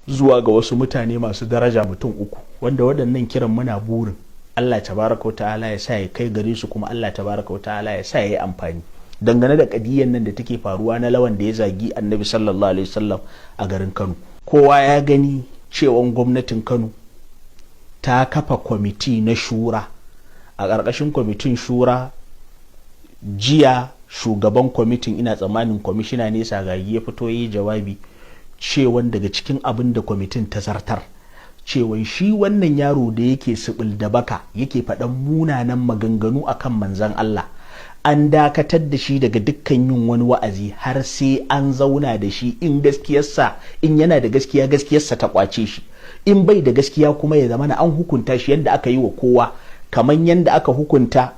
zuwa ga wasu mutane masu daraja mutum uku, wanda waɗannan kiran muna burin Allah tabaraka wa ta'ala ya sa ya kai gare su, kuma Allah tabaraka wa ta'ala ya sa ya yi amfani. Dangane da kadiyan nan da take faruwa na lawan da ya zagi annabi sallallahu alaihi wasallam a garin Kano, kowa ya gani cewan gwamnatin Kano ta kafa kwamiti na shura. A ƙarƙashin kwamitin shura jiya shugaban kwamitin, ina tsammanin kwamishina ne Sagagi, ya fito yi jawabi cewan daga cikin abin da kwamitin ta zartar cewan shi wannan yaro da yake sibil da baka yake faɗan munanan maganganu akan manzon Allah, an dakatar da shi daga dukkan yin wani wa'azi har sai an zauna da shi, in gaskiyarsa, in yana da gaskiya gaskiyarsa ta kwace shi, in bai da gaskiya kuma ya zama an hukunta shi yadda aka yi wa kowa, kamar yadda aka hukunta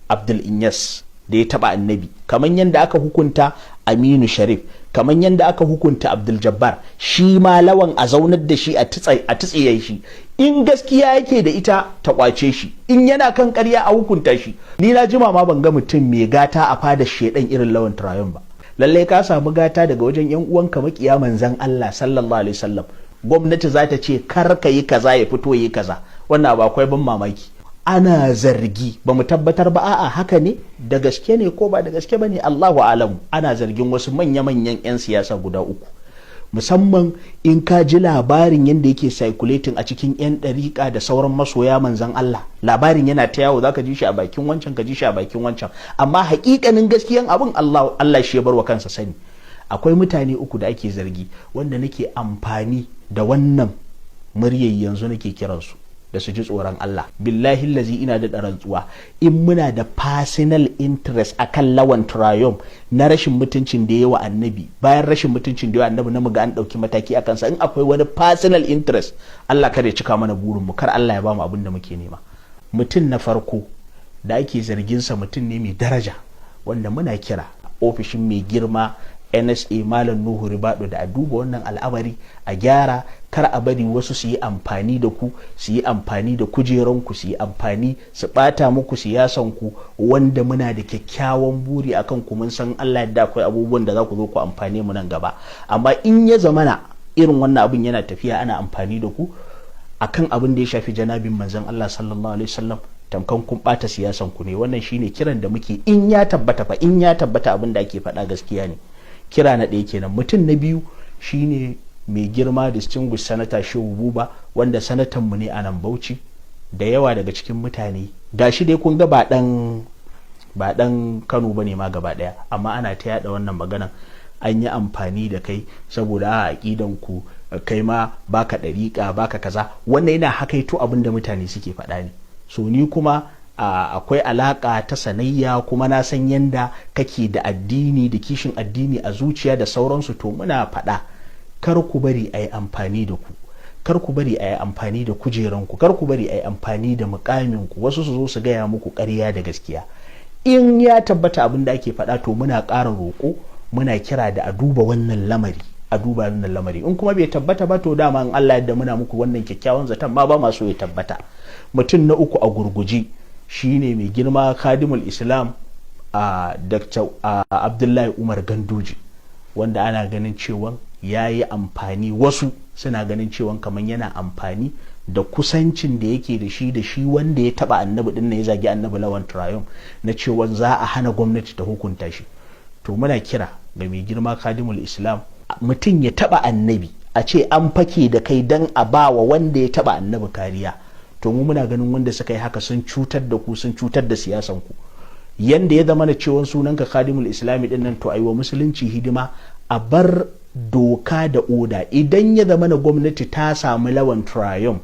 Abdul Inyas da ya taba annabi, kamar yadda aka hukunta Aminu Sharif, kamar yadda aka hukunta Abdul Jabbar, shi ma lawan a zaunar da shi a tsitsiye shi, in gaskiya yake da ita ta kwace shi, in yana kan ƙarya a hukunta shi. Ni na jima ma ban ga mutum mai gata a fada shedan irin Lawan Turayon ba. Lallai ka samu gata daga wajen yan uwanka makiya manzon Allah sallallahu alaihi wasallam. Gwamnati za ta ce kar ka yi kaza, ya fito yi kaza, wannan ba akwai ban mamaki. Ana zargi, ba mu tabbatar ba, a'a haka ne, da gaske ne ko ba da gaske ba ne, Allahu alamu. Ana zargin wasu manya-manyan 'yan siyasa guda uku, musamman in ka ji labarin yadda yake circulating a cikin 'yan ɗariƙa da sauran masoya manzan Allah. Labarin yana ta yawo, za ka ji shi a bakin wancan, ka ji shi a bakin wancan, amma haƙiƙanin gaskiyan abin Allah shi ya bar wa kansa sani. Akwai mutane uku da ake zargi, wanda nake amfani da wannan muryar yanzu nake kiransu da su ji tsoron Allah. Billahi lazi ina da rantsuwa, in muna da personal interest akan Lawan Turayon na rashin mutuncin da yawa annabi, bayan rashin mutuncin da yawa annabi na muga an dauki mataki akan sa, in akwai wani personal interest, Allah kada ya cika mana burin mu, kar Allah ya bamu abin da muke nema. Mutum na farko da ake zargin sa mutum ne mai daraja, wanda muna kira ofishin mai girma NSA Malam Nuhu Ribado da a duba wannan al'amari, a gyara, kar a bari wasu su yi amfani da ku, su yi amfani da kujeranku, su yi amfani su bata muku siyasanku, wanda muna da kyakkyawan buri akan ku, mun san Allah yadda akwai abubuwan da za ku zo ku amfane mu nan gaba. Amma in ya zamana irin wannan abin yana tafiya ana amfani da ku akan abin da ya shafi janabin manzon Allah sallallahu alaihi wasallam, tamkan kun bata siyasan ku ne. Wannan shine kiran da muke, in ya tabbata fa, in ya tabbata abin da ake faɗa gaskiya ne. Kira na ɗaya kenan. Mutum na biyu shine mai girma distinguished sanata Shehu Buba, wanda sanatan mu ne a nan Bauchi. Da yawa daga cikin mutane, gashi dai kun ga ba dan Kano bane ma gaba daya, amma ana ta yada wannan magana, an yi amfani da kai saboda a aqidan ku kai ma baka dariƙa baka kaza. Wannan yana hakaito abin da mutane suke faɗa ne. So ni kuma akwai alaka ta sanayya, kuma na san yanda kake da addini da kishin addini a zuciya da sauransu. To muna faɗa, kar ku bari a yi amfani da ku, kar ku bari a yi amfani da kujeranku, kar ku bari a yi amfani da mukaminku, wasu su zo su gaya muku ƙarya da gaskiya. In ya tabbata abin da ake faɗa, to muna ƙara roƙo, muna kira da a duba wannan lamari, a duba wannan lamari. In kuma bai tabbata ba, to dama in Allah yadda muna muku wannan kyakkyawan zaton ma ba masu ya tabbata. Mutum na uku a gurguje shine mai girma Khadimul Islam a Dr. Abdullahi Umar Ganduje, wanda ana ganin cewa ya yi amfani, wasu suna ganin cewa kamar yana amfani da kusancin da yake da shi wanda ya taba annabi din, ya zagi annabi Lawan Turayon, na cewa za a hana gwamnati ta hukunta shi. To muna kira ga mai girma Khadimul Islam, mutum ya taba annabi a ce an fake da kai dan a bawa wanda ya taba annabi kariya, to mu muna ganin wanda suka yi haka sun cutar da ku, sun cutar da siyasan ku. Yanda ya zama na cewa sunanka Khadimul Islami din nan, to aiwa musulunci hidima, a bar doka da oda. Idan ya zama na gwamnati ta samu Lawan Turayon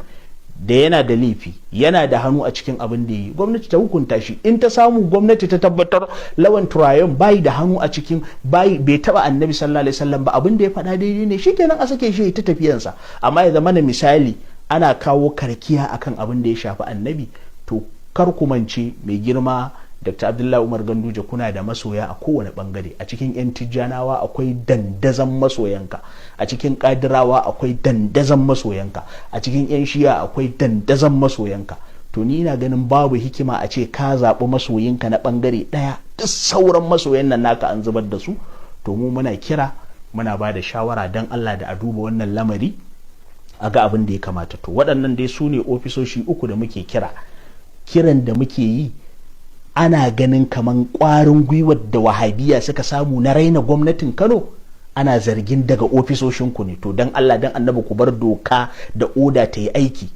da yana da laifi, yana da hannu a cikin abin da yi, gwamnati ta hukunta shi. In ta samu gwamnati ta tabbatar Lawan Turayon bai da hannu a cikin, bai taba annabi sallallahu alaihi wasallam ba, abin da ya faɗa daidai ne, shikenan a sake shi ta tafiyansa. Amma ya zama na misali ana kawo karkiya akan abin da ya shafi annabi, to kar ku mance mai girma Dr. Abdullahi Umar Ganduje, kuna da masoya a kowane bangare. A cikin 'yan Tijjanawa akwai dandazan masoyanka, a cikin Kadirawa akwai dandazan masoyanka, a cikin 'yan Shi'a akwai dandazan masoyanka. To ni ina ganin babu hikima a ce ka zaɓi masoyinka na bangare ɗaya, duk sauran masoyan nan naka an zubar da su. To mu muna kira, muna ba da shawara dan Allah da a duba wannan lamari, a ga abin da ya kamata. To waɗannan dai su ne ofisoshi uku da muke kiran da muke yi. Ana ganin kaman ƙwarin gwiwar da wahabiya suka samu na raina gwamnatin Kano ana zargin daga ofisoshinku ne. To dan Allah dan annabi ku bar doka da oda ta yi aiki.